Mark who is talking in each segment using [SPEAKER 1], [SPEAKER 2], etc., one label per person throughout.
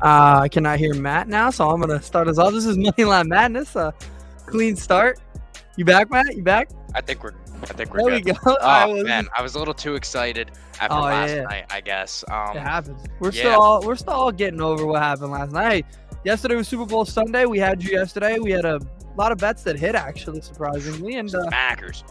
[SPEAKER 1] I cannot hear Matt now, so I'm gonna start us off. This is Moneyline Madness. Clean start. You back, Matt? You back?
[SPEAKER 2] I think we're
[SPEAKER 1] There
[SPEAKER 2] good.
[SPEAKER 1] we go.
[SPEAKER 2] Oh man, I was a little too excited after last night, I guess.
[SPEAKER 1] It happens. We're still all getting over what happened last night. Yesterday was Super Bowl Sunday. We had you yesterday. We had a lot of bets that hit, actually, surprisingly. And
[SPEAKER 2] smackers.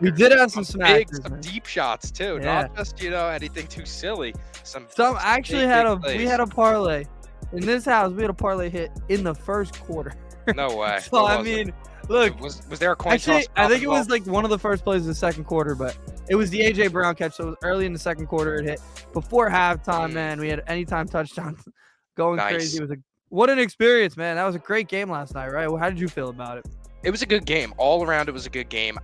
[SPEAKER 1] We did have some smackers,
[SPEAKER 2] some deep shots too.
[SPEAKER 1] Yeah.
[SPEAKER 2] Not just anything too silly. Some
[SPEAKER 1] actually we had a parlay in this house. We had a parlay hit in the first quarter.
[SPEAKER 2] No way.
[SPEAKER 1] So I mean, look,
[SPEAKER 2] was there a coin
[SPEAKER 1] actually,
[SPEAKER 2] toss?
[SPEAKER 1] I think it was like one of the first plays of the second quarter, but it was the AJ Brown catch. So it was early in the second quarter. It hit before halftime. Man, we had anytime touchdown going crazy. It was what an experience, man. That was a great game last night, right? How did you feel about it?
[SPEAKER 2] It was a good game. All around, it was a good game.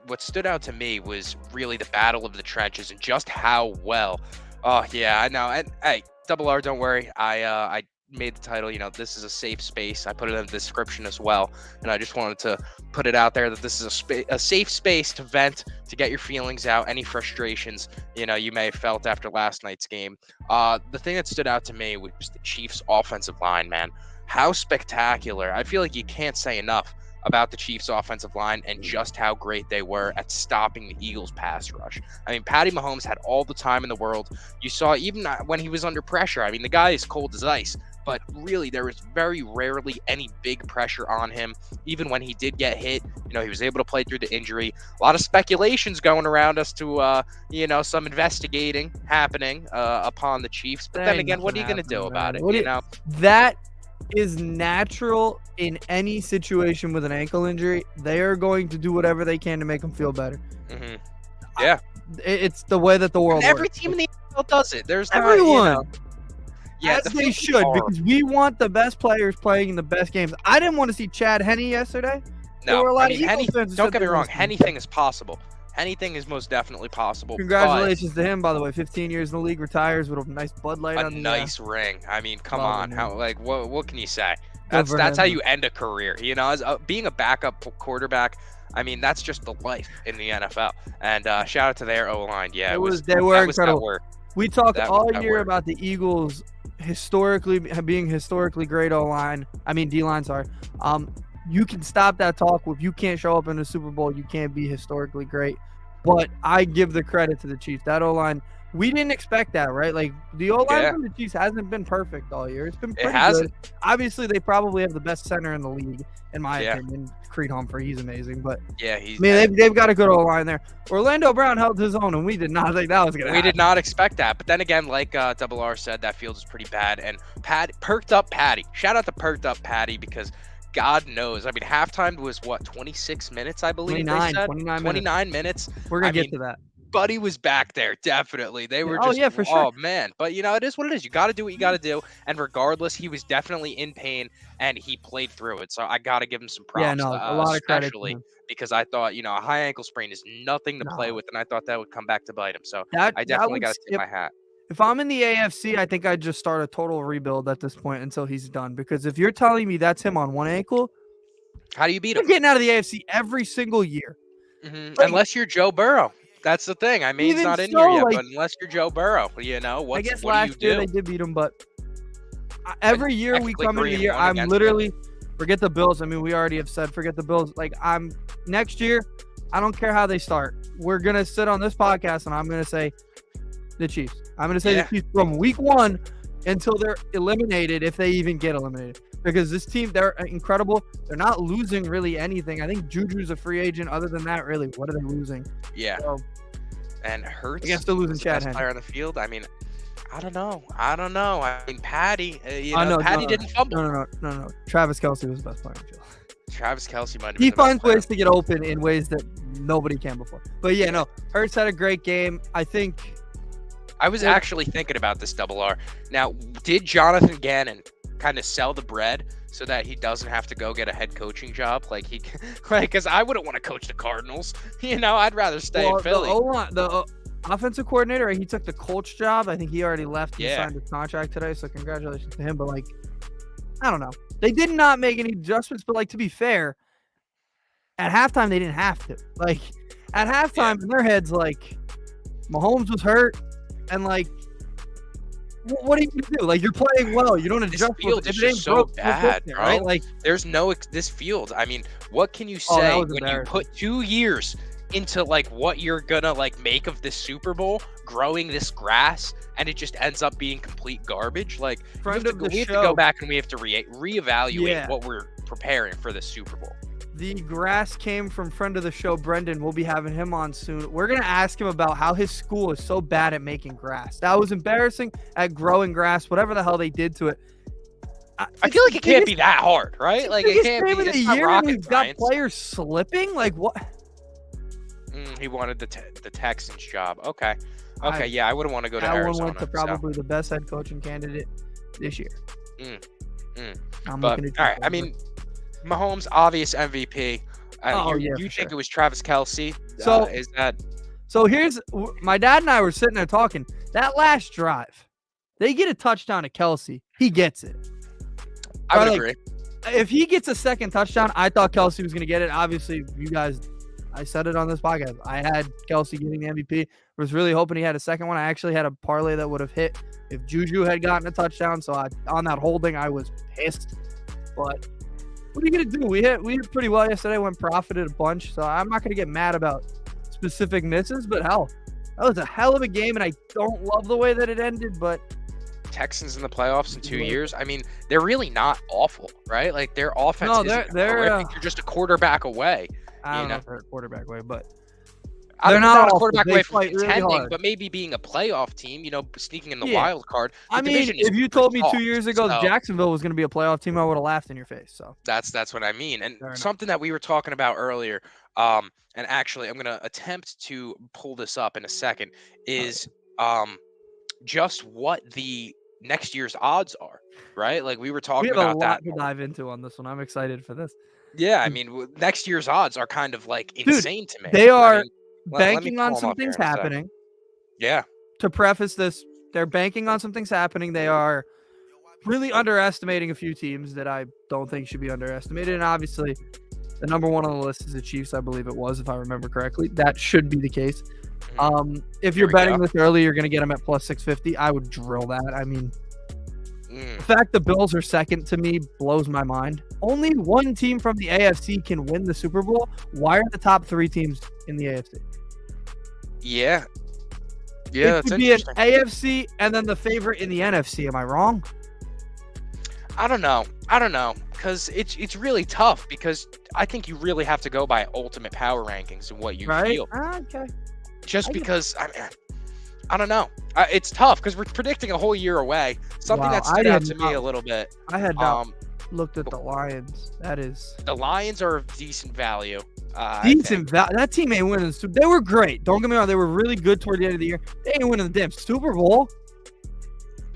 [SPEAKER 2] What stood out to me was really the battle of the trenches and just how well. Oh yeah, I know. And hey, Double R, don't worry. I made the title. This is a safe space. I put it in the description as well, and I just wanted to put it out there that this is a safe space to vent, to get your feelings out, any frustrations you may have felt after last night's game. The thing that stood out to me was the Chiefs' offensive line, man. How spectacular! I feel like you can't say enough about the Chiefs' offensive line and just how great they were at stopping the Eagles' pass rush. I mean, Patty Mahomes had all the time in the world. You saw even when he was under pressure. I mean, the guy is cold as ice, but really there was very rarely any big pressure on him. Even when he did get hit, he was able to play through the injury. A lot of speculations going around as to, some investigating happening upon the Chiefs. But then again, what are you going to do about it?
[SPEAKER 1] That is natural in any situation with an ankle injury. They are going to do whatever they can to make them feel better.
[SPEAKER 2] Mm-hmm. Yeah.
[SPEAKER 1] It's the way that the world
[SPEAKER 2] and every
[SPEAKER 1] works.
[SPEAKER 2] team in the NFL does it. There's
[SPEAKER 1] everyone.
[SPEAKER 2] Yeah,
[SPEAKER 1] they should, because we want the best players playing in the best games. I didn't want to see Chad Henne yesterday.
[SPEAKER 2] No, don't get me wrong. Anything is possible. Anything is most definitely possible.
[SPEAKER 1] Congratulations to him, by the way. 15 years in the league, retires with a nice Bud Light on the
[SPEAKER 2] nice ring. I mean, come on. What can you say? That's how you end a career. As being a backup quarterback. I mean, that's just the life in the NFL. And shout out to their O-line. Yeah,
[SPEAKER 1] they were incredible. We talked all year about the Eagles being historically great O-line. I mean, D-line, sorry. You can stop that talk. If you can't show up in the Super Bowl, you can't be historically great. But I give the credit to the Chiefs. That O-line, we didn't expect that, right? Like, the O-line from the Chiefs hasn't been perfect all year. It's been pretty good. Obviously, they probably have the best center in the league, in my opinion. Creed Humphrey, he's amazing. But they've got a good O-line there. Orlando Brown held his own, and we did not think that was going to happen.
[SPEAKER 2] We did not expect that. But then again, like Double R said, that field is pretty bad. And perked up Patty. Shout out to perked up Patty, because God knows. I mean, halftime was, 26 minutes, I believe 29 minutes.
[SPEAKER 1] We're going to get to that.
[SPEAKER 2] Buddy was back there, definitely. They were
[SPEAKER 1] for sure.
[SPEAKER 2] Oh, man. But, it is what it is. You got to do what you got to do. And regardless, he was definitely in pain, and he played through it. So I got to give him some props.
[SPEAKER 1] Yeah, no, a lot of credit.
[SPEAKER 2] Especially because I thought, a high ankle sprain is nothing to play with, and I thought that would come back to bite him. So I definitely got to tip my hat.
[SPEAKER 1] If I'm in the AFC, I think I'd just start a total rebuild at this point until he's done. Because if you're telling me that's him on one ankle,
[SPEAKER 2] how do you beat him?
[SPEAKER 1] You're getting out of the AFC every single year.
[SPEAKER 2] Mm-hmm. Like, unless you're Joe Burrow. That's the thing. I mean, he's not in here yet, but unless you're Joe Burrow,
[SPEAKER 1] I guess last year they did beat him, but every year we come into the year, I'm literally forget the Bills. I mean, we already have said forget the Bills. Like, next year, I don't care how they start. We're gonna sit on this podcast and I'm gonna say the Chiefs. I'm gonna say the Chiefs from week 1 until they're eliminated, if they even get eliminated. Because this team, they're incredible. They're not losing really anything. I think Juju's a free agent. Other than that, really, what are they losing?
[SPEAKER 2] Yeah. So, and Hurts,
[SPEAKER 1] I guess they're losing Chad Henne.
[SPEAKER 2] Player on the field. I mean, I don't know. I mean, Patty. Patty didn't fumble.
[SPEAKER 1] No. Travis Kelce was the best player on the field.
[SPEAKER 2] Travis Kelce might have been
[SPEAKER 1] He finds ways to get open in ways that nobody can before. But Hurts had a great game. I think.
[SPEAKER 2] I was actually thinking about this, Double R. Now, did Jonathan Gannon kind of sell the bread so that he doesn't have to go get a head coaching job? Because I wouldn't want to coach the Cardinals. I'd rather stay in Philly.
[SPEAKER 1] The offensive coordinator, he took the Colts job. I think he already left. He signed his contract today, so congratulations to him. But I don't know. They did not make any adjustments, but to be fair, at halftime they didn't have to. At halftime in their heads, Mahomes was hurt, and What are you gonna do? Like, you're playing well. You don't adjust.
[SPEAKER 2] This field is just so bad, bro.
[SPEAKER 1] Right? Like,
[SPEAKER 2] there's no this field. I mean, what can you say when you put 2 years into like what you're gonna like make of this Super Bowl, growing this grass, and it just ends up being complete garbage? Like, we have to go back and we have to reevaluate what we're preparing for the Super Bowl.
[SPEAKER 1] The grass came from friend of the show, Brendan. We'll be having him on soon. We're going to ask him about how his school is so bad at making grass. That was embarrassing at growing grass, whatever the hell they did to it.
[SPEAKER 2] I feel like it can't be that hard, right? Like, it can't be. It's not rocket science.
[SPEAKER 1] Got players slipping? Like, what?
[SPEAKER 2] He wanted the Texans job. Okay. Yeah, I wouldn't want to go to Arizona.
[SPEAKER 1] That one went to probably the best head coaching candidate this year.
[SPEAKER 2] All right, I mean, Mahomes, obvious MVP. You think it was Travis Kelce?
[SPEAKER 1] So here's my dad and I were sitting there talking. That last drive, they get a touchdown to Kelce. He gets it.
[SPEAKER 2] I would agree.
[SPEAKER 1] If he gets a second touchdown, I thought Kelce was going to get it. Obviously, you guys, I said it on this podcast. I had Kelce getting the MVP. I was really hoping he had a second one. I actually had a parlay that would have hit if Juju had gotten a touchdown. So on that holding, I was pissed. But what are you going to do? We hit pretty well yesterday, went profited a bunch. So I'm not going to get mad about specific misses. But hell, that was a hell of a game. And I don't love the way that it ended. But
[SPEAKER 2] Texans in the playoffs in 2 years. I mean, they're really not awful, right? Like, their offense isn't horrific. You're just a quarterback away.
[SPEAKER 1] I don't know if they're a quarterback away, but
[SPEAKER 2] they're not a quarterback away from contending, but maybe being a playoff team, sneaking in the wild card.
[SPEAKER 1] I mean, if you told me 2 years ago Jacksonville was going to be a playoff team, I would have laughed in your face. So
[SPEAKER 2] that's what I mean. And something that we were talking about earlier, and actually I'm going to attempt to pull this up in a second, is just what the next year's odds are, right? Like, we were talking about that.
[SPEAKER 1] We have a lot to dive into on this one. I'm excited for this.
[SPEAKER 2] Yeah, I mean, next year's odds are kind of like insane to me.
[SPEAKER 1] They are banking on some things happening.
[SPEAKER 2] Yeah.
[SPEAKER 1] To preface this, they're banking on some things happening. They are really underestimating a few teams that I don't think should be underestimated. And obviously, the number one on the list is the Chiefs, I believe it was, if I remember correctly. That should be the case. If you're betting this early, you're going to get them at plus 650. I would drill that. I mean, the fact the Bills are second to me blows my mind. Only one team from the AFC can win the Super Bowl. Why are the top three teams in the AFC?
[SPEAKER 2] Yeah,
[SPEAKER 1] it could be an AFC and then the favorite in the NFC. Am I wrong?
[SPEAKER 2] I don't know, because it's really tough, because I think you really have to go by ultimate power rankings and what you feel.
[SPEAKER 1] Okay.
[SPEAKER 2] Just because I don't know. It's tough because we're predicting a whole year away. Something that stood out to me a little bit.
[SPEAKER 1] I had not looked at the Lions.
[SPEAKER 2] The Lions are of decent value.
[SPEAKER 1] That team ain't winning. They were great. Don't get me wrong. They were really good toward the end of the year. They ain't winning the damn Super Bowl.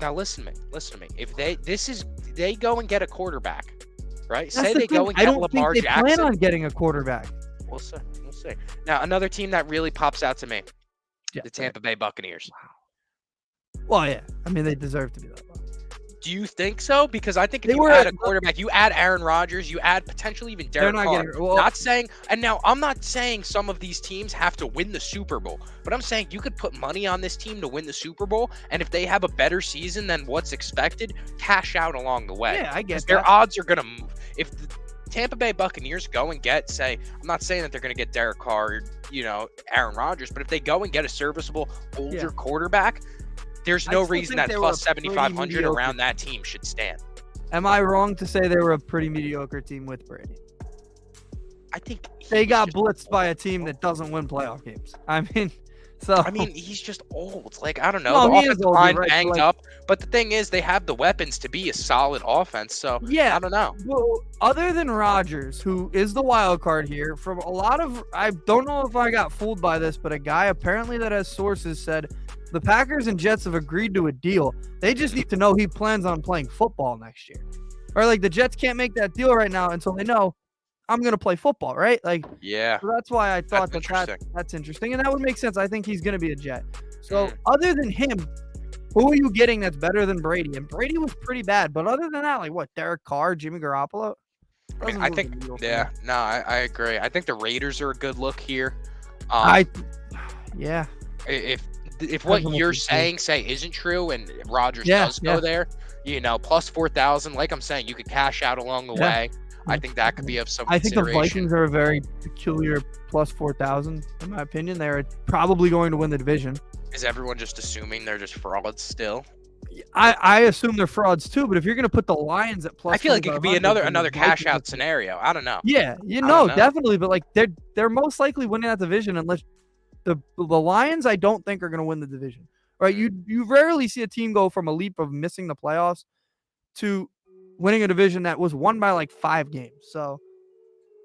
[SPEAKER 2] Now listen to me. If they go and get a quarterback, right?
[SPEAKER 1] That's
[SPEAKER 2] Say they go and get Lamar Jackson.
[SPEAKER 1] I don't think they plan on getting a quarterback.
[SPEAKER 2] We'll see. Now, another team that really pops out to me. The Tampa Bay Buccaneers.
[SPEAKER 1] Wow. Well, yeah. I mean, they deserve to be that low.
[SPEAKER 2] Do you think so? Because I think if you add a quarterback, you add Aaron Rodgers, you add potentially even Derek Carr. And now I'm not saying some of these teams have to win the Super Bowl, but I'm saying you could put money on this team to win the Super Bowl, and if they have a better season than what's expected, cash out along the way.
[SPEAKER 1] Yeah, I guess
[SPEAKER 2] their odds are going to move. If the Tampa Bay Buccaneers go and get, I'm not saying that they're going to get Derek Carr, Aaron Rodgers, but if they go and get a serviceable older quarterback, there's no reason that plus 7,500 around that team should stand.
[SPEAKER 1] Am I wrong to say they were a pretty mediocre team with Brady?
[SPEAKER 2] I think
[SPEAKER 1] they got blitzed by a team that doesn't win playoff games. I mean,
[SPEAKER 2] he's just old. Like, I don't know. The offensive line banged up. But the thing is, they have the weapons to be a solid offense. So, I don't know.
[SPEAKER 1] Well, other than Rodgers, who is the wild card here, from a lot of – I don't know if I got fooled by this, but a guy apparently that has sources said the Packers and Jets have agreed to a deal. They just need to know he plans on playing football next year. Or, like, the Jets can't make that deal right now until they know I'm going to play football, right? Like,
[SPEAKER 2] yeah.
[SPEAKER 1] So that's why I thought that's interesting. And that would make sense. I think he's going to be a Jet. So other than him, who are you getting that's better than Brady? And Brady was pretty bad. But other than that, like what, Derek Carr, Jimmy Garoppolo?
[SPEAKER 2] I mean, I think, I agree. I think the Raiders are a good look here.
[SPEAKER 1] Yeah.
[SPEAKER 2] If if what you're saying isn't true and Rodgers does go there, plus 4,000, like I'm saying, you could cash out along the way. I think that could be of some consideration.
[SPEAKER 1] I think the Vikings are a very peculiar plus 4,000, in my opinion. They're probably going to win the division.
[SPEAKER 2] Is everyone just assuming they're just frauds still?
[SPEAKER 1] I assume they're frauds too, but if you're going to put the Lions at plus,
[SPEAKER 2] I feel like it could be another cash out scenario. I don't know.
[SPEAKER 1] Yeah, definitely, but like they're most likely winning that division unless the Lions I don't think are going to win the division. Right? You rarely see a team go from a leap of missing the playoffs to winning a division that was won by like 5 games. So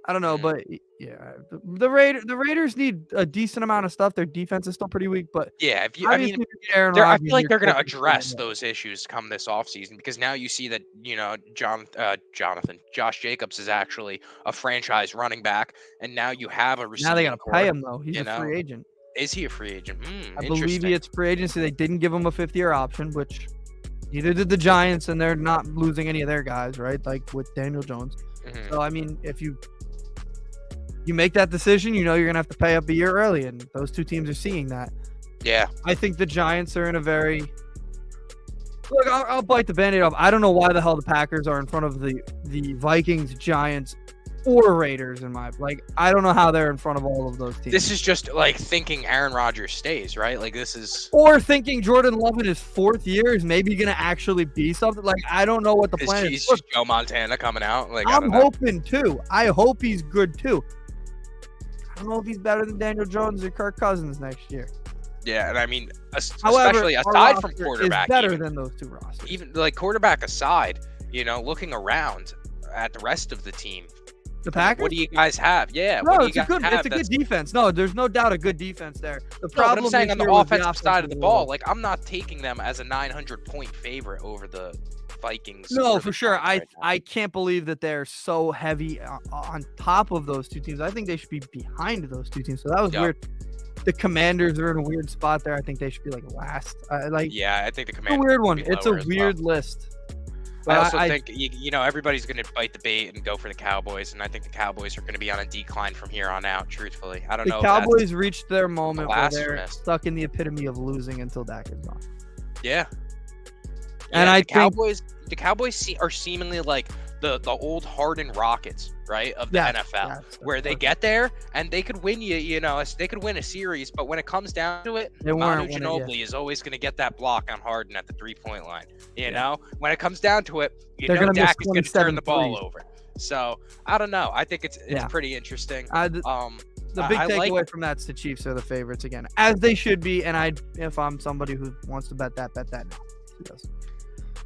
[SPEAKER 1] I don't know, but yeah, the Raiders need a decent amount of stuff. Their defense is still pretty weak, but
[SPEAKER 2] yeah, I feel like they're going to address those issues come this offseason, because now you see that Josh Jacobs is actually a franchise running back, and now you have a receiving.
[SPEAKER 1] Now they got to pay him though. He's a free agent.
[SPEAKER 2] Is he a free agent?
[SPEAKER 1] I believe it's free agency. They didn't give him a 5th-year option, which neither did the Giants, and they're not losing any of their guys, right? Like with Daniel Jones. So I mean, if you make that decision, you're gonna have to pay up a year early, and those two teams are seeing that.
[SPEAKER 2] Yeah,
[SPEAKER 1] I think the Giants are in a very look. I'll bite the Band-Aid off. I don't know why the hell the Packers are in front of the Vikings, Giants, or Raiders I don't know how they're in front of all of those teams.
[SPEAKER 2] This is just like thinking Aaron Rodgers stays, right? Like this is,
[SPEAKER 1] or thinking Jordan Love in his 4th year is maybe gonna actually be something. Like I don't know what the plan is.
[SPEAKER 2] He's just Joe Montana coming out. Like
[SPEAKER 1] I'm hoping too. I hope he's good too. I don't know if he's better than Daniel Jones or Kirk Cousins next year.
[SPEAKER 2] Yeah, and I mean, especially aside from quarterback,
[SPEAKER 1] is better than those two rosters.
[SPEAKER 2] Even like quarterback aside, looking around at the rest of the team.
[SPEAKER 1] The Packers?
[SPEAKER 2] What do you guys have? Yeah,
[SPEAKER 1] no, it's a good defense. No, there's no doubt a good defense there. The problem
[SPEAKER 2] I'm saying on the offensive side of the ball, like I'm not taking them as a 900-point favorite over the Vikings.
[SPEAKER 1] No, for sure. I can't believe that they're so heavy on top of those two teams. I think they should be behind those two teams. So that was weird. The Commanders are in a weird spot there. I think they should be like last.
[SPEAKER 2] Yeah, I think the Commanders.
[SPEAKER 1] It's a weird one. It's a weird list.
[SPEAKER 2] But I also think everybody's going to bite the bait and go for the Cowboys, and I think the Cowboys are going to be on a decline from here on out. Truthfully, I don't know.
[SPEAKER 1] The Cowboys reached their moment where they're stuck in the epitome of losing until Dak is gone.
[SPEAKER 2] Yeah.
[SPEAKER 1] And I think
[SPEAKER 2] the Cowboys are seemingly like the old hardened Rockets, right, of the NFL, where they get there and they could win they could win a series, but when it comes down to it, Manu Ginobili is always going to get that block on Harden at the 3-point line. You know, when it comes down to it, Dak is going to turn the ball over. So I don't know. I think it's pretty interesting.
[SPEAKER 1] The big takeaway from that's the Chiefs are the favorites again, as they should be. And if I'm somebody who wants to bet that now.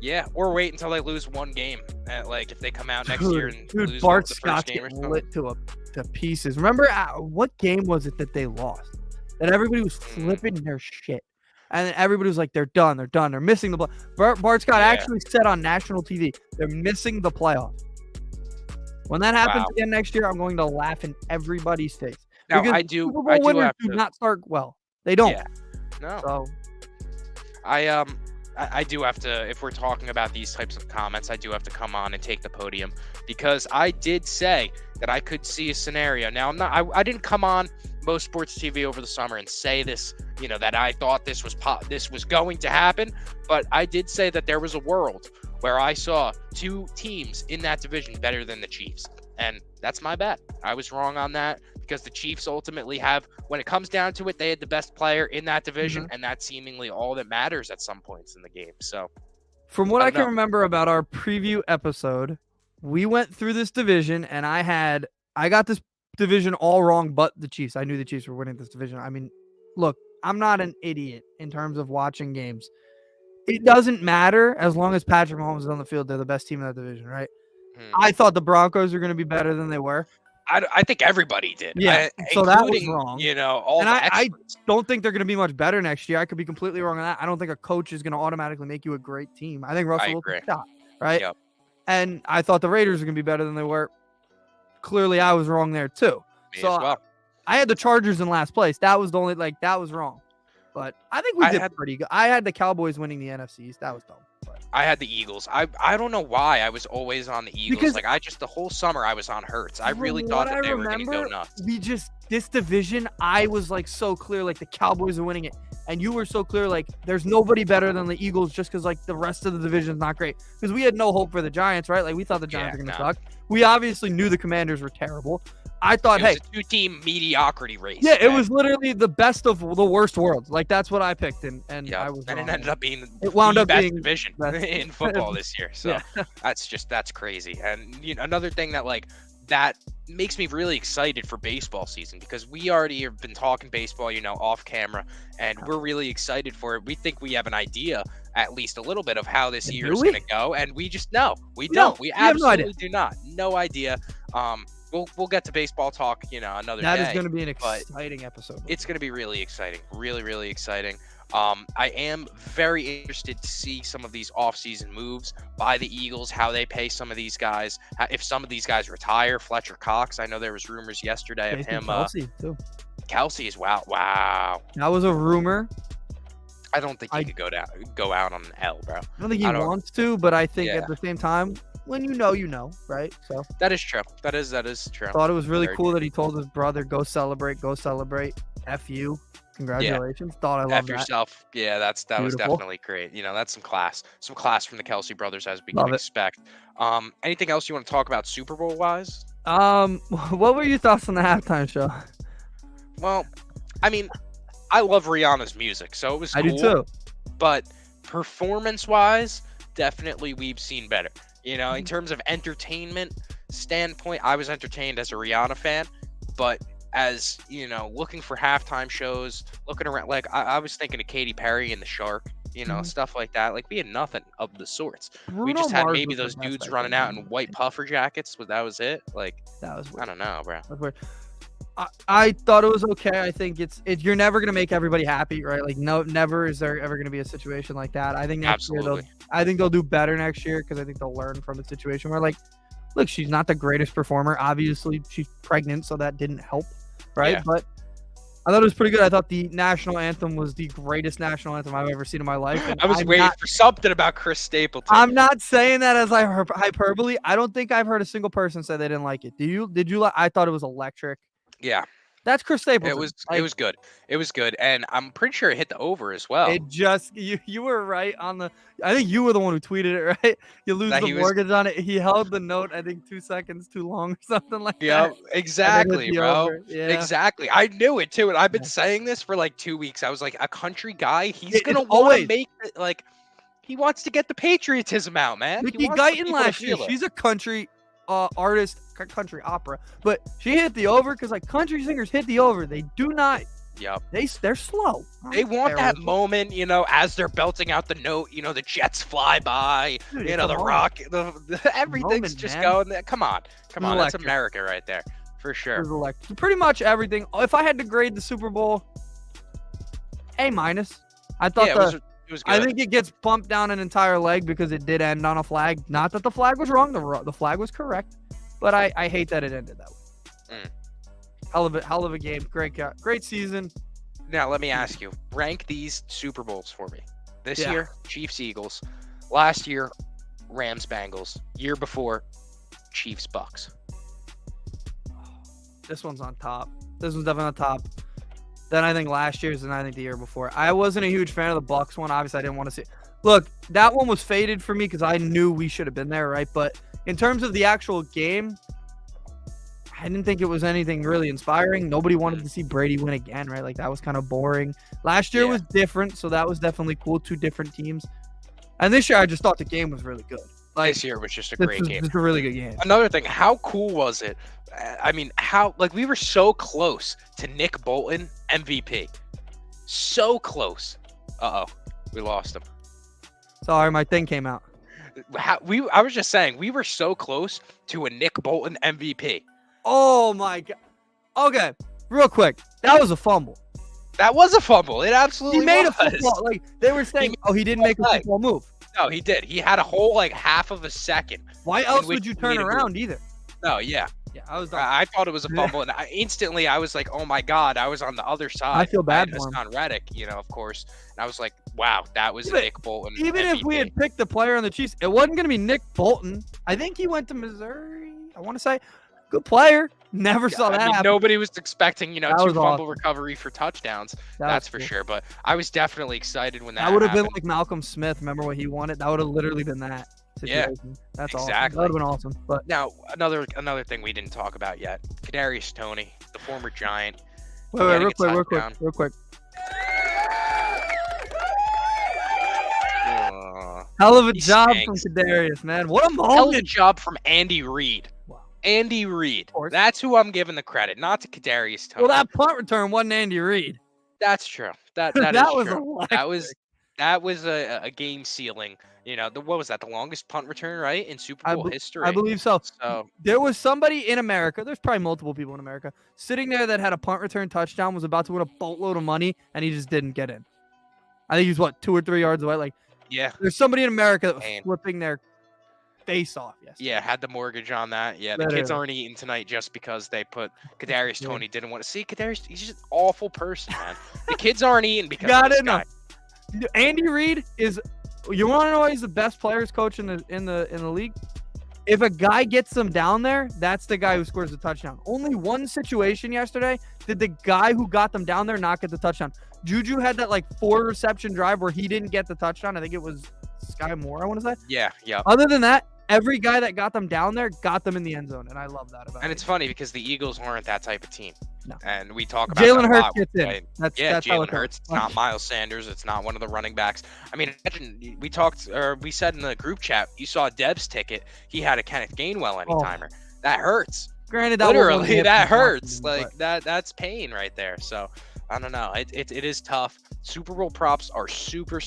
[SPEAKER 2] Yeah, or wait until they lose one game. Like if they come out next year and lose
[SPEAKER 1] Bart
[SPEAKER 2] the
[SPEAKER 1] Scott's
[SPEAKER 2] first game or something.
[SPEAKER 1] lit to pieces. Remember what game was it that they lost? That everybody was flipping their shit, and then everybody was like, "They're done. They're missing the play." Bart Scott actually said on national TV, "They're missing the playoffs." When that happens again next year, I'm going to laugh in everybody's face.
[SPEAKER 2] Now
[SPEAKER 1] because Super Bowl winners do not start well. They don't.
[SPEAKER 2] Yeah. No.
[SPEAKER 1] So
[SPEAKER 2] I do have to, if we're talking about these types of comments, I do have to come on and take the podium, because I did say that I could see a scenario. Now I didn't come on Most Sports TV over the summer and say this, that I thought this was going to happen, but I did say that there was a world where I saw 2 teams in that division better than the Chiefs, and that's my bet. I was wrong on that, because the Chiefs ultimately have, when it comes down to it, they had the best player in that division, and that's seemingly all that matters at some points in the game. So,
[SPEAKER 1] from what I can remember about our preview episode, we went through this division, and I got this division all wrong, but the Chiefs. I knew the Chiefs were winning this division. I mean, look, I'm not an idiot in terms of watching games. It doesn't matter as long as Patrick Mahomes is on the field. They're the best team in that division, right? I thought the Broncos were going to be better than they were.
[SPEAKER 2] I think everybody did.
[SPEAKER 1] Yeah, so that was wrong.
[SPEAKER 2] I
[SPEAKER 1] don't think they're going to be much better next year. I could be completely wrong on that. I don't think a coach is going to automatically make you a great team. I think Russell Wilson shot, right?
[SPEAKER 2] Yep.
[SPEAKER 1] And I thought the Raiders were going to be better than they were. Clearly, I was wrong there too.
[SPEAKER 2] Me as well.
[SPEAKER 1] I had the Chargers in last place. That was the only that was wrong. But I think we did pretty good. I had the Cowboys winning the NFC East. That was dumb.
[SPEAKER 2] I had the Eagles. I don't know why I was always on the Eagles. Because the whole summer I was on Hurts. I really thought that they were going to go nuts.
[SPEAKER 1] We just this division, I was like so clear, like the Cowboys are winning it. And you were so clear, like there's nobody better than the Eagles just because like the rest of the division's not great. Because we had no hope for the Giants, right? Like we thought the Giants were going to suck. We obviously knew the Commanders were terrible. I thought,
[SPEAKER 2] it was a two-team mediocrity race.
[SPEAKER 1] Yeah, it was literally the best of the worst worlds. Like that's what I picked, and I was.
[SPEAKER 2] And it ended up being
[SPEAKER 1] the
[SPEAKER 2] best division in football this year. So that's crazy. And another thing that makes me really excited for baseball season, because we already have been talking baseball, off camera, and we're really excited for it. We think we have an idea, at least a little bit, of how this year is going to go, and we just know we don't. We absolutely do not. No idea. We'll get to baseball talk, another day.
[SPEAKER 1] That is going to be an exciting episode.
[SPEAKER 2] It's going to be really exciting. Really, really exciting. I am very interested to see some of these offseason moves by the Eagles, how they pay some of these guys, if some of these guys retire. Fletcher Cox, I know there was rumors yesterday of him.
[SPEAKER 1] Kelsey, too.
[SPEAKER 2] Kelsey is wow.
[SPEAKER 1] That was a rumor.
[SPEAKER 2] I don't think he could go out on an L, bro.
[SPEAKER 1] I don't think he wants to, but I think at the same time, when you know, right? So
[SPEAKER 2] that is true. That is true.
[SPEAKER 1] Thought it was really cool that he told his brother, go celebrate. F you. Congratulations. Thought I loved
[SPEAKER 2] F yourself. That. Yeah, that was definitely great. That's some class from the Kelsey brothers, as we can expect. Anything else you want to talk about Super Bowl wise?
[SPEAKER 1] What were your thoughts on the halftime show?
[SPEAKER 2] Well, I mean, I love Rihanna's music, so it was cool.
[SPEAKER 1] I do too.
[SPEAKER 2] But performance wise, definitely we've seen better. In terms of entertainment standpoint, I was entertained as a Rihanna fan, but as looking for halftime shows, looking around, like I was thinking of Katy Perry and the Shark, stuff like that. Like we had nothing of the sorts. We just had maybe those dudes running out in white puffer jackets, but that was it. Like
[SPEAKER 1] that was weird.
[SPEAKER 2] I don't know, bro.
[SPEAKER 1] That's weird. I thought it was okay. I think it's you're never gonna make everybody happy, right? Like never is there ever gonna be a situation like that. I think next year they'll do better next year, because I think they'll learn from a situation where, like, look, she's not the greatest performer. Obviously, she's pregnant, so that didn't help, right? Yeah. But I thought it was pretty good. I thought the national anthem was the greatest national anthem I've ever seen in my life. And
[SPEAKER 2] I was waiting for something about Chris Stapleton.
[SPEAKER 1] I'm not saying that as hyperbole. I don't think I've heard a single person say they didn't like it. Did you like? I thought it was electric.
[SPEAKER 2] Yeah.
[SPEAKER 1] That's Chris Stapleton.
[SPEAKER 2] It was good. It was good, and I'm pretty sure it hit the over as well.
[SPEAKER 1] It just you were right on the. I think you were the one who tweeted it, right? You lose the mortgage on it. He held the note, I think, 2 seconds too long or something like that.
[SPEAKER 2] Yeah, exactly, bro. Yeah. Exactly. I knew it too, and I've been saying this for like 2 weeks. I was like, a country guy, he's gonna want to make it, like, he wants to get the patriotism out, man.
[SPEAKER 1] Nikki Guyton last year, she's a country artist, country opera, but she hit the over because, like, country singers hit the over. They do not.
[SPEAKER 2] Yep.
[SPEAKER 1] They're slow.
[SPEAKER 2] They want that moment, as they're belting out the note. The jets fly by. Dude, the rock, everything's just going. Come on, that's America right there for sure.
[SPEAKER 1] Pretty much everything. If I had to grade the Super Bowl, A-. I thought it was good. I think it gets bumped down an entire leg because it did end on a flag. Not that the flag was wrong. The flag was correct, but I hate that it ended that way. Hell of a game. Great season.
[SPEAKER 2] Now let me ask you: rank these Super Bowls for me. This year, Chiefs Eagles. Last year, Rams Bengals. Year before, Chiefs Bucks.
[SPEAKER 1] This one's on top. This one's definitely on top. Then I think last year's, and I think the year before. I wasn't a huge fan of the Bucks one. Obviously, I didn't want to see. Look, that one was faded for me because I knew we should have been there, right? But in terms of the actual game, I didn't think it was anything really inspiring. Nobody wanted to see Brady win again, right? Like, that was kind of boring. Last year was different, so that was definitely cool. 2 different teams. And this year, I just thought the game was really good. Like,
[SPEAKER 2] this year was just a great game.
[SPEAKER 1] It's a really good game.
[SPEAKER 2] Another thing, how cool was it? I mean, we were so close to Nick Bolton MVP. So close. We lost him.
[SPEAKER 1] Sorry, my thing came out.
[SPEAKER 2] I was just saying, we were so close to a Nick Bolton MVP.
[SPEAKER 1] Oh my God. Okay, real quick. That was a fumble.
[SPEAKER 2] That was a fumble. It absolutely was. He made a
[SPEAKER 1] football. Like, they were saying, he didn't make a football move.
[SPEAKER 2] No, he did. He had a whole, half of a second.
[SPEAKER 1] Why else would you turn around either?
[SPEAKER 2] No, yeah.
[SPEAKER 1] Yeah,
[SPEAKER 2] I thought it was a fumble, and instantly I was like, "Oh my God!" I was on the other side.
[SPEAKER 1] I feel bad for him.
[SPEAKER 2] Hassan Reddick, of course, and I was like, "Wow, that was Nick Bolton."
[SPEAKER 1] Even
[SPEAKER 2] MVP.
[SPEAKER 1] If we had picked the player on the Chiefs, it wasn't going to be Nick Bolton. I think he went to Missouri. I want to say, good player, Never saw that happen.
[SPEAKER 2] Nobody was expecting,
[SPEAKER 1] That
[SPEAKER 2] 2
[SPEAKER 1] was
[SPEAKER 2] fumble
[SPEAKER 1] awesome.
[SPEAKER 2] recovery for touchdowns.
[SPEAKER 1] That
[SPEAKER 2] That's
[SPEAKER 1] was
[SPEAKER 2] for
[SPEAKER 1] cool.
[SPEAKER 2] sure. But I was definitely excited when that
[SPEAKER 1] That would have been
[SPEAKER 2] happened.
[SPEAKER 1] like Malcolm Smith. Remember what he wanted? That would have literally been that situation.
[SPEAKER 2] Yeah,
[SPEAKER 1] That's
[SPEAKER 2] exactly.
[SPEAKER 1] awesome. That would have been awesome. But
[SPEAKER 2] Now, another thing we didn't talk about yet. Kadarius Toney, the former Giant.
[SPEAKER 1] wait, real quick. Hell of a job from Kadarius, man. What a moment.
[SPEAKER 2] Hell of a job from Andy Reid.
[SPEAKER 1] Wow.
[SPEAKER 2] Andy Reid. That's who I'm giving the credit, not to Kadarius Toney.
[SPEAKER 1] Well, that punt return wasn't Andy Reid.
[SPEAKER 2] That's true. That
[SPEAKER 1] That
[SPEAKER 2] is
[SPEAKER 1] was
[SPEAKER 2] true.
[SPEAKER 1] electric.
[SPEAKER 2] That was a game sealing. What was that? The longest punt return, right, in Super Bowl history?
[SPEAKER 1] I believe so.
[SPEAKER 2] So
[SPEAKER 1] there was somebody in America. There's probably multiple people in America sitting there that had a punt return touchdown, was about to win a boatload of money, and he just didn't get in. I think he was 2 or 3 yards away. Like,
[SPEAKER 2] yeah,
[SPEAKER 1] there's somebody in America that was flipping their face off. Yes.
[SPEAKER 2] Yeah, had the mortgage on that. Yeah, the kids aren't eating tonight just because they put Kadarius Toney didn't want to see Kadarius. He's just an awful person, man. The kids aren't eating because of this guy.
[SPEAKER 1] Andy Reid is. You want to know why he's the best players coach in the league? If a guy gets them down there, that's the guy who scores the touchdown. Only one situation yesterday did the guy who got them down there not get the touchdown. Juju had that 4 reception drive where he didn't get the touchdown. I think it was Sky Moore, I want to say.
[SPEAKER 2] Yeah.
[SPEAKER 1] Other than that, every guy that got them down there got them in the end zone, and I love that about it.
[SPEAKER 2] And it's funny because the Eagles aren't that type of team.
[SPEAKER 1] No.
[SPEAKER 2] And we talk about
[SPEAKER 1] Jalen Hurts
[SPEAKER 2] gets
[SPEAKER 1] in. That's
[SPEAKER 2] Jalen Hurts. It's not Miles Sanders. It's not one of the running backs. I mean, imagine we said in the group chat, you saw Deb's ticket. He had a Kenneth Gainwell anytimer. That hurts.
[SPEAKER 1] Granted,
[SPEAKER 2] literally that hurts. That's pain right there. So I don't know. It is tough. Super Bowl props are super.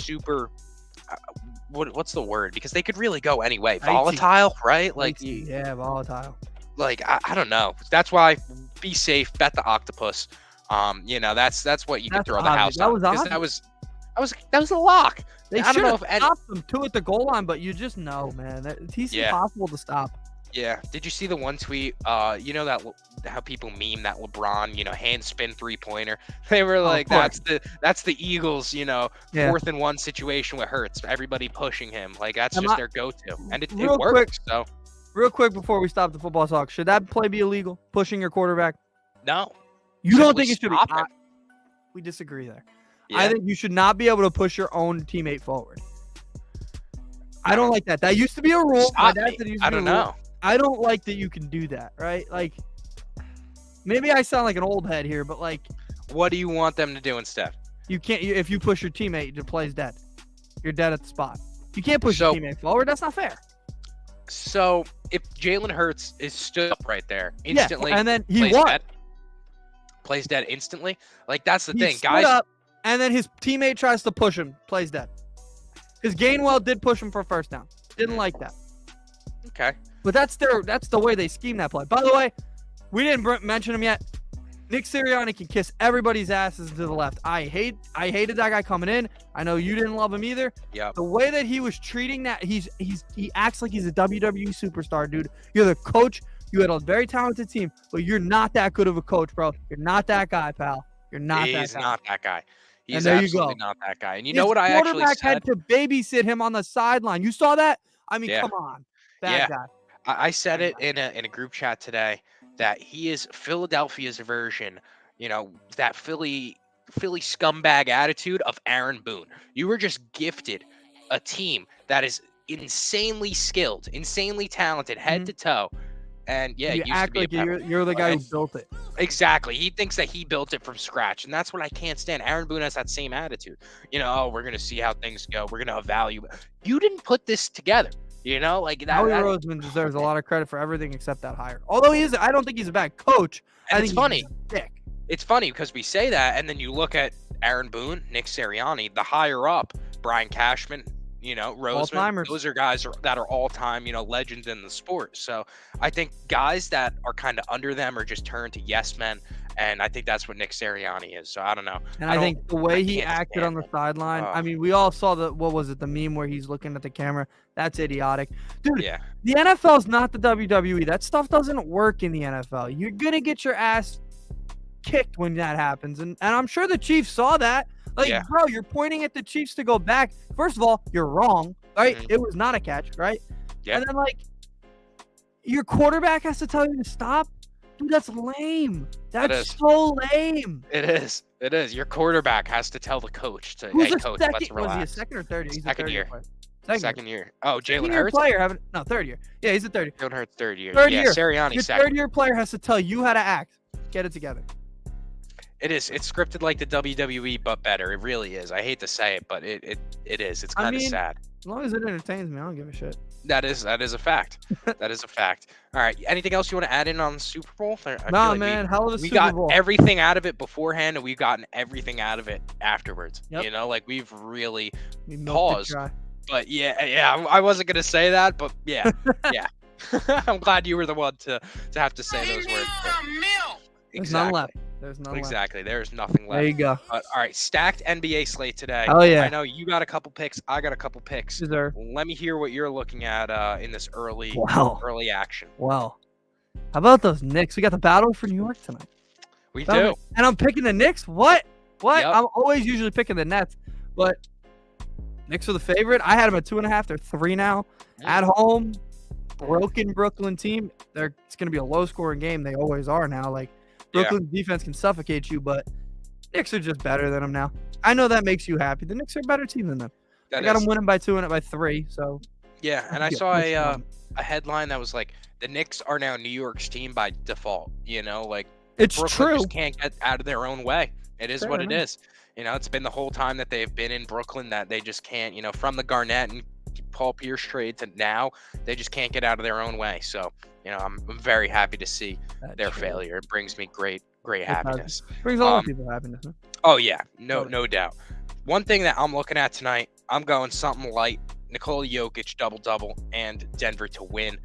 [SPEAKER 2] What's the word? Because they could really go any way. Volatile, right?
[SPEAKER 1] Volatile.
[SPEAKER 2] I don't know. That's why be safe. Bet the octopus. That's what you can throw the house on. That was a lock.
[SPEAKER 1] They should have stopped them too at the goal line, but you just know, man. He's impossible to stop.
[SPEAKER 2] Yeah. Did you see the one tweet? That how people meme that LeBron, hand spin 3-pointer. They were like, that's the Eagles, 4th and 1 situation with Hurts. Everybody pushing him. That's just their go-to, and it works. So.
[SPEAKER 1] Real quick before we stop the football talk, should that play be illegal? Pushing your quarterback?
[SPEAKER 2] No.
[SPEAKER 1] You don't think it should be? We disagree there. Yeah. I think you should not be able to push your own teammate forward. I don't like that. That used to be a rule.
[SPEAKER 2] I don't know.
[SPEAKER 1] I don't like that you can do that, right? Maybe I sound like an old head here, but
[SPEAKER 2] what do you want them to do instead?
[SPEAKER 1] You can't. If you push your teammate, the play's dead. You're dead at the spot. You can't push your teammate forward. That's not fair.
[SPEAKER 2] So if Jalen Hurts is stood up right there instantly,
[SPEAKER 1] and then he
[SPEAKER 2] plays dead instantly. That's the thing,
[SPEAKER 1] stood
[SPEAKER 2] guys.
[SPEAKER 1] Up, and then his teammate tries to push him, plays dead. Because Gainwell did push him for a first down. Didn't like that.
[SPEAKER 2] Okay.
[SPEAKER 1] But that's the way they scheme that play. By the way, we didn't mention him yet. Nick Sirianni can kiss everybody's asses to the left. I hated that guy coming in. I know you didn't love him either.
[SPEAKER 2] Yeah.
[SPEAKER 1] The way that he was treating that, he acts like he's a WWE superstar, dude. You're the coach. You had a very talented team, but you're not that good of a coach, bro. You're not that guy, pal. You're not that guy.
[SPEAKER 2] He's not that guy. He's
[SPEAKER 1] and there
[SPEAKER 2] absolutely
[SPEAKER 1] you go.
[SPEAKER 2] not that guy. And you know what I actually said?
[SPEAKER 1] Quarterback had to babysit him on the sideline. You saw that? I mean, come on. Bad guy.
[SPEAKER 2] I said it in a group chat today that he is Philadelphia's version, that Philly scumbag attitude of Aaron Boone. You were just gifted a team that is insanely skilled, insanely talented, head to toe. And
[SPEAKER 1] you act like you're the guy who built it.
[SPEAKER 2] Exactly. He thinks that he built it from scratch, and that's what I can't stand. Aaron Boone has that same attitude. We're gonna see how things go. We're gonna evaluate. You didn't put this together. Howie
[SPEAKER 1] Roseman deserves a lot of credit for everything except that hire. Although I don't think he's a bad coach.
[SPEAKER 2] And it's funny. It's funny because we say that, and then you look at Aaron Boone, Nick Sirianni, the higher up, Brian Cashman, Roseman. Those are guys that are all-time, legends in the sport. So I think guys that are kind of under them are just turned to yes men. And I think that's what Nick Sirianni is. So I don't know.
[SPEAKER 1] And I think the way he acted on the sideline, I mean, we all saw the meme where he's looking at the camera. That's idiotic. Dude, the NFL is not the WWE. That stuff doesn't work in the NFL. You're going to get your ass kicked when that happens. And I'm sure the Chiefs saw that. Bro, you're pointing at the Chiefs to go back. First of all, you're wrong, right? It was not a catch, right? Yeah. And then, your quarterback has to tell you to stop. Dude, that's lame.
[SPEAKER 2] That
[SPEAKER 1] That's
[SPEAKER 2] is.
[SPEAKER 1] so lame.
[SPEAKER 2] It is. It is. Your quarterback has to tell the coach to,
[SPEAKER 1] Who's
[SPEAKER 2] hey,
[SPEAKER 1] a
[SPEAKER 2] coach,
[SPEAKER 1] second?
[SPEAKER 2] let's
[SPEAKER 1] Was he a
[SPEAKER 2] relax.
[SPEAKER 1] second or third year? He's a
[SPEAKER 2] Second
[SPEAKER 1] third year
[SPEAKER 2] year.
[SPEAKER 1] player.
[SPEAKER 2] Second year. Oh, Jalen
[SPEAKER 1] Second year
[SPEAKER 2] Hurts?
[SPEAKER 1] player. No, third year. Yeah, he's a third year.
[SPEAKER 2] Jalen Hurts, third year.
[SPEAKER 1] Third
[SPEAKER 2] yeah,
[SPEAKER 1] year.
[SPEAKER 2] Sirianni,
[SPEAKER 1] Your
[SPEAKER 2] second.
[SPEAKER 1] third year player has to tell you how to act. Get it together.
[SPEAKER 2] It is. It's scripted like the WWE, but better. It really is. I hate to say it, but it is. It's kind of sad.
[SPEAKER 1] As long as it entertains me, I don't give a shit.
[SPEAKER 2] That is a fact. That is a fact. All right. Anything else you want to add in on the Super Bowl?
[SPEAKER 1] Nah, man. Hell of a Super Bowl.
[SPEAKER 2] We got everything out of it beforehand, and we've gotten everything out of it afterwards.
[SPEAKER 1] Yep.
[SPEAKER 2] You know, like we've really
[SPEAKER 1] We
[SPEAKER 2] paused. But yeah. I wasn't gonna say that, but yeah, yeah. I'm glad you were the one to have to say those words.
[SPEAKER 1] There's none left. There's none
[SPEAKER 2] exactly. There's nothing left.
[SPEAKER 1] There you go.
[SPEAKER 2] All right, stacked NBA slate today.
[SPEAKER 1] Oh yeah.
[SPEAKER 2] I know you got a couple picks. I got a couple picks.
[SPEAKER 1] Sure.
[SPEAKER 2] Let me hear what you're looking at in this early action.
[SPEAKER 1] Wow. How about those Knicks? We got the battle for New York tonight.
[SPEAKER 2] We do.
[SPEAKER 1] And I'm picking the Knicks. What?
[SPEAKER 2] Yep.
[SPEAKER 1] I'm always usually picking the Nets, but Knicks are the favorite. I had them at 2.5. They're 3 now. At home, broken Brooklyn team. It's going to be a low-scoring game. They always are now. Like Brooklyn's defense can suffocate you, but Knicks are just better than them now. I know that makes you happy. The Knicks are a better team than them. I got them winning by 2 and it by 3. So
[SPEAKER 2] yeah, and I saw a headline that was like the Knicks are now New York's team by default. You know, like
[SPEAKER 1] it's
[SPEAKER 2] Brooklyn
[SPEAKER 1] true.
[SPEAKER 2] Just can't get out of their own way. It is what it is. You know, it's been the whole time that they've been in Brooklyn that they just can't. You know, from the Garnett and Paul Pierce trade to now, they just can't get out of their own way. So, you know, I'm very happy to see their failure. It brings me great happiness.
[SPEAKER 1] Brings all the people happiness. Huh?
[SPEAKER 2] Oh yeah, no doubt. One thing that I'm looking at tonight, I'm going something light. Nikola Jokic double-double and Denver to win.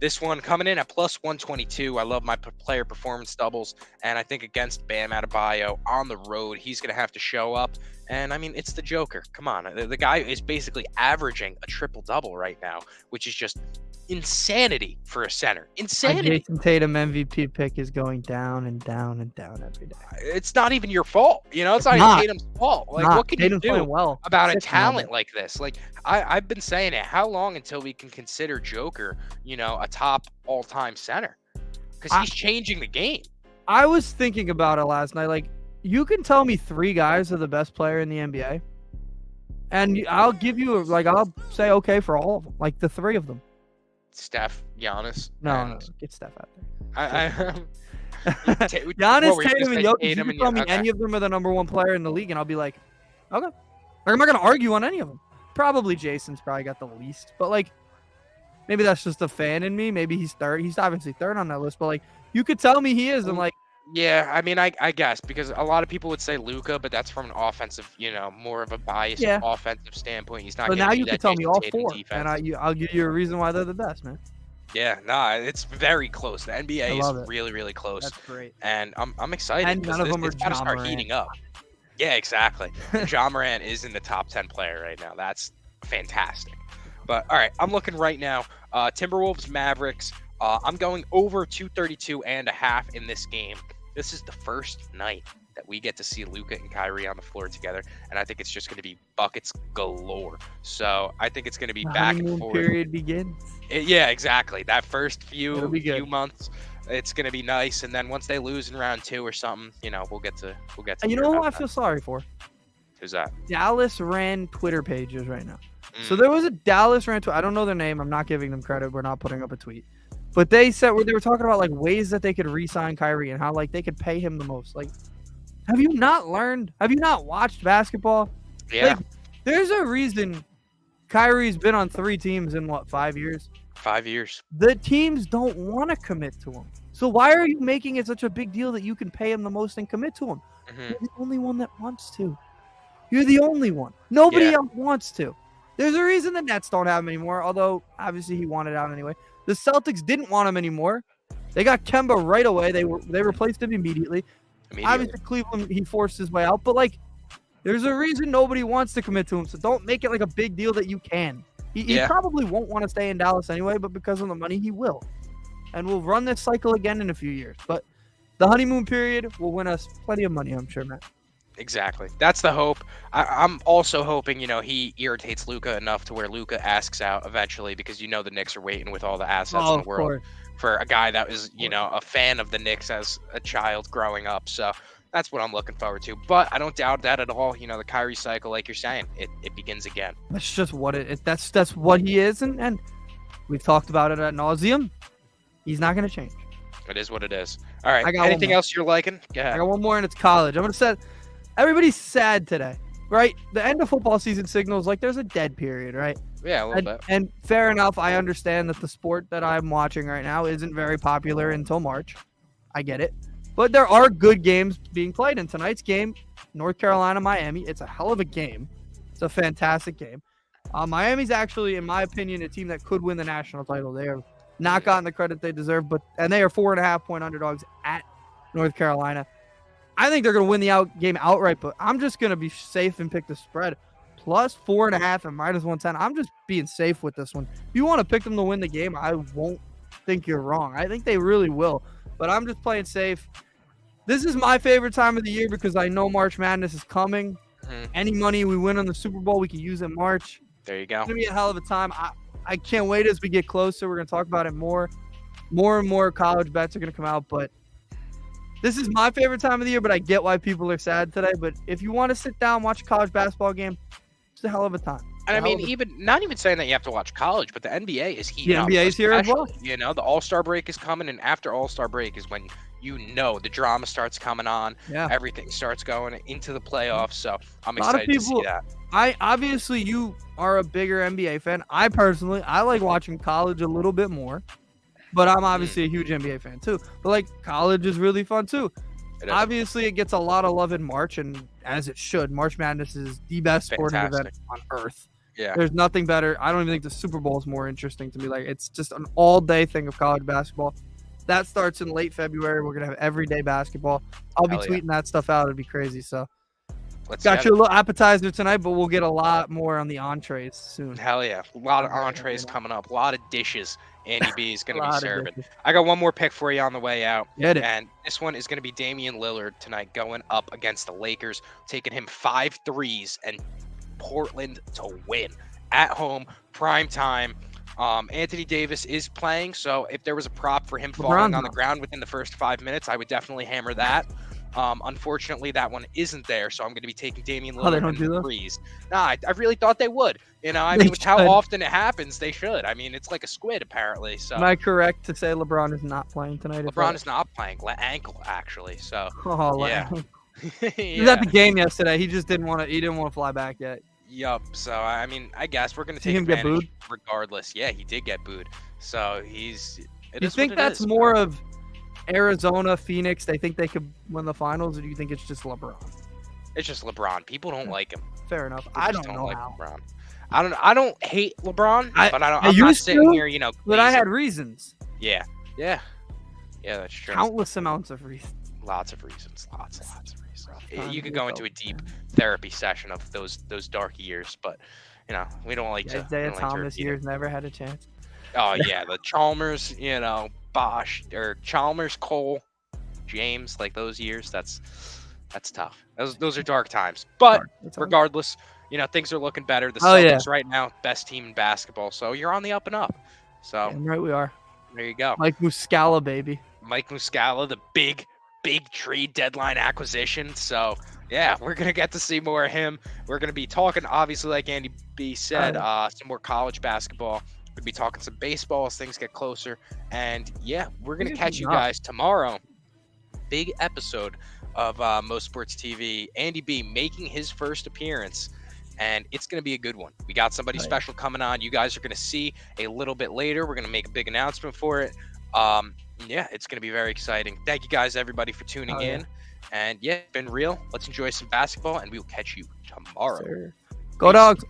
[SPEAKER 2] This one coming in at plus 122. I love my player performance doubles, and I think against Bam Adebayo on the road, he's going to have to show up. And I mean, it's the Joker. Come on, the guy is basically averaging a triple-double right now, which is just insanity for a center. Insanity.
[SPEAKER 1] My Jason Tatum MVP pick is going down and down and down every day.
[SPEAKER 2] It's not even your fault. You know, it's not even Tatum's fault. Like, what can you do about a talent like this? Like, I've been saying it. How long until we can consider Joker, you know, a top all-time center? Because he's changing the game.
[SPEAKER 1] I was thinking about it last night. Like, you can tell me 3 guys are the best player in the NBA, and I'll give you, I'll say okay for all of them. Like, the 3 of them.
[SPEAKER 2] Steph, Giannis.
[SPEAKER 1] No, get Steph out
[SPEAKER 2] there.
[SPEAKER 1] Giannis, Tatum, and Jokic. You can tell me any of them are the number 1 player in the league, and I'll be like, okay. Like, I'm not gonna argue on any of them. Probably Jason's probably got the least, but like, maybe that's just a fan in me. Maybe he's third. He's obviously third on that list, but like, you could tell me he is, and like.
[SPEAKER 2] Yeah, I mean, I guess because a lot of people would say Luka, but that's from an offensive, you know, more of a biased offensive standpoint. He's not.
[SPEAKER 1] But now you can tell me all 4,
[SPEAKER 2] defense.
[SPEAKER 1] and I'll give you a reason why they're the best, man.
[SPEAKER 2] Yeah, nah, it's very close. The NBA is really, really close.
[SPEAKER 1] That's great.
[SPEAKER 2] And I'm excited.
[SPEAKER 1] And none of them are
[SPEAKER 2] gotta start heating up. Yeah, exactly. Ja Morant is in the top 10 player right now. That's fantastic. But all right, I'm looking right now. Timberwolves, Mavericks. I'm going over 232.5 in this game. This is the first night that we get to see Luka and Kyrie on the floor together, and I think it's just going to be buckets galore. So I think it's going to be back and forth.
[SPEAKER 1] Period begins.
[SPEAKER 2] Yeah, exactly. That first few months, it's going to be nice, and then once they lose in round 2 or something, you know, we'll get to.
[SPEAKER 1] And you know who I feel sorry for?
[SPEAKER 2] Who's that?
[SPEAKER 1] Dallas ran Twitter pages right now. So there was a Dallas ran. I don't know their name. I'm not giving them credit. We're not putting up a tweet. But they said they were talking about like ways that they could re-sign Kyrie and how like they could pay him the most. Like, have you not learned? Have you not watched basketball?
[SPEAKER 2] Yeah.
[SPEAKER 1] Like, there's a reason Kyrie's been on 3 teams in 5 years?
[SPEAKER 2] 5 years.
[SPEAKER 1] The teams don't want to commit to him. So why are you making it such a big deal that you can pay him the most and commit to him? You're the only one that wants to. You're the only one. Nobody else wants to. There's a reason the Nets don't have him anymore, although obviously he wanted out anyway. The Celtics didn't want him anymore. They got Kemba right away. They replaced him immediately. Obviously, Cleveland, he forced his way out. But, like, there's a reason nobody wants to commit to him. So don't make it like a big deal that you can. He probably won't want to stay in Dallas anyway, but because of the money, he will. And we'll run this cycle again in a few years. But the honeymoon period will win us plenty of money, I'm sure, Matt.
[SPEAKER 2] Exactly. That's the hope. I'm also hoping, you know, he irritates Luka enough to where Luka asks out eventually because, you know, the Knicks are waiting with all the assets in the world. for a guy that was, a fan of the Knicks as a child growing up. So that's what I'm looking forward to. But I don't doubt that at all. The Kyrie cycle, like you're saying, it begins again.
[SPEAKER 1] That's just what that's what he is, and we've talked about it ad nauseum. He's not going to change.
[SPEAKER 2] It is what it is. All right. Anything else you're liking? Go ahead.
[SPEAKER 1] I got one more, and it's college. I'm going to say everybody's sad today, right? The end of football season signals like there's a dead period, right?
[SPEAKER 2] Yeah, a little bit.
[SPEAKER 1] And fair enough. I understand that the sport that I'm watching right now isn't very popular until March. I get it. But there are good games being played. In tonight's game, North Carolina, Miami, it's a hell of a game. It's a fantastic game. Miami's actually, in my opinion, a team that could win the national title. They have not gotten the credit they deserve, and they are 4.5-point underdogs at North Carolina. I think they're going to win the game outright, but I'm just going to be safe and pick the spread. Plus 4.5 and minus 110. I'm just being safe with this one. If you want to pick them to win the game, I won't think you're wrong. I think they really will, but I'm just playing safe. This is my favorite time of the year because I know March Madness is coming. Any money we win on the Super Bowl, we can use in March.
[SPEAKER 2] There you go.
[SPEAKER 1] It's going to be a hell of a time. I can't wait as we get closer. We're going to talk about it more. More and more college bets are going to come out, but this is my favorite time of the year, but I get why people are sad today. But if you want to sit down and watch a college basketball game, it's a hell of a time.
[SPEAKER 2] And I mean, not even saying that you have to watch college, but the NBA is heating up.
[SPEAKER 1] The NBA is here as well.
[SPEAKER 2] The All-Star break is coming, and after All-Star break is when the drama starts coming on. Yeah. Everything starts going into the playoffs. So I'm excited to see that.
[SPEAKER 1] Obviously you are a bigger NBA fan. I like watching college a little bit more, but I'm obviously a huge NBA fan too. But college is really fun too. Obviously, it gets a lot of love in March, and as it should. March Madness is the best sporting event on earth.
[SPEAKER 2] Yeah.
[SPEAKER 1] There's nothing better. I don't even think the Super Bowl is more interesting to me. It's just an all-day thing of college basketball. That starts in late February. We're going to have everyday basketball. I'll be tweeting that stuff out. It'd be crazy. So got you a little appetizer tonight, but we'll get a lot more on the entrees soon.
[SPEAKER 2] Hell yeah. A lot of entrees coming up. A lot of dishes Andy B is going to be serving. I got one more pick for you on the way out. And this one is going to be Damian Lillard tonight going up against the Lakers, taking him 5 threes and Portland to win at home, prime time. Anthony Davis is playing, so if there was a prop for him falling on the ground within the first 5 minutes, I would definitely hammer that. Unfortunately, that one isn't there, so I'm going to be taking Damian Lillard in the threes. Nah, I really thought they would. With how often it happens, they should. It's like a squid, apparently. So
[SPEAKER 1] am I correct to say LeBron is not playing tonight?
[SPEAKER 2] LeBron is not playing. Ankle, actually. So
[SPEAKER 1] yeah. He was at the game yesterday. He just didn't want to. He didn't want to fly back yet.
[SPEAKER 2] Yup. So I guess we're going to take advantage regardless. Yeah, he did get booed. So he's.
[SPEAKER 1] Do you think that's more of Arizona, Phoenix? They think they could win the finals, or do you think it's just LeBron?
[SPEAKER 2] It's just LeBron. People don't like him.
[SPEAKER 1] Fair enough. I don't know how.
[SPEAKER 2] LeBron. I don't hate LeBron, but I'm not sitting here,
[SPEAKER 1] But I had reasons.
[SPEAKER 2] Yeah, that's true.
[SPEAKER 1] Countless amounts of reasons.
[SPEAKER 2] Lots of reasons. Lots of reasons. You could go into a deep therapy session of those dark years, but we don't like to.
[SPEAKER 1] Isaiah Thomas years never had a chance.
[SPEAKER 2] Oh yeah, the Chalmers, Bosch or Chalmers, Cole, James, those years. That's tough. Those are dark times. But regardless, things are looking better. The Celtics right now, best team in basketball. So you're on the up and up. So
[SPEAKER 1] right we are.
[SPEAKER 2] There you go.
[SPEAKER 1] Mike Muscala, baby.
[SPEAKER 2] Mike Muscala, the big trade deadline acquisition. So yeah, we're gonna get to see more of him. We're gonna be talking, obviously, like Andy B said, some more college basketball. We'll be talking some baseball as things get closer. And yeah, we're gonna catch you guys tomorrow. Big episode of Most Sports TV. Andy B making his first appearance, and it's going to be a good one. We got somebody special coming on. You guys are going to see a little bit later. We're going to make a big announcement for it. Yeah, it's going to be very exciting. Thank you guys, everybody, for tuning in. And yeah, it's been real. Let's enjoy some basketball, and we will catch you tomorrow.
[SPEAKER 1] Go Dogs.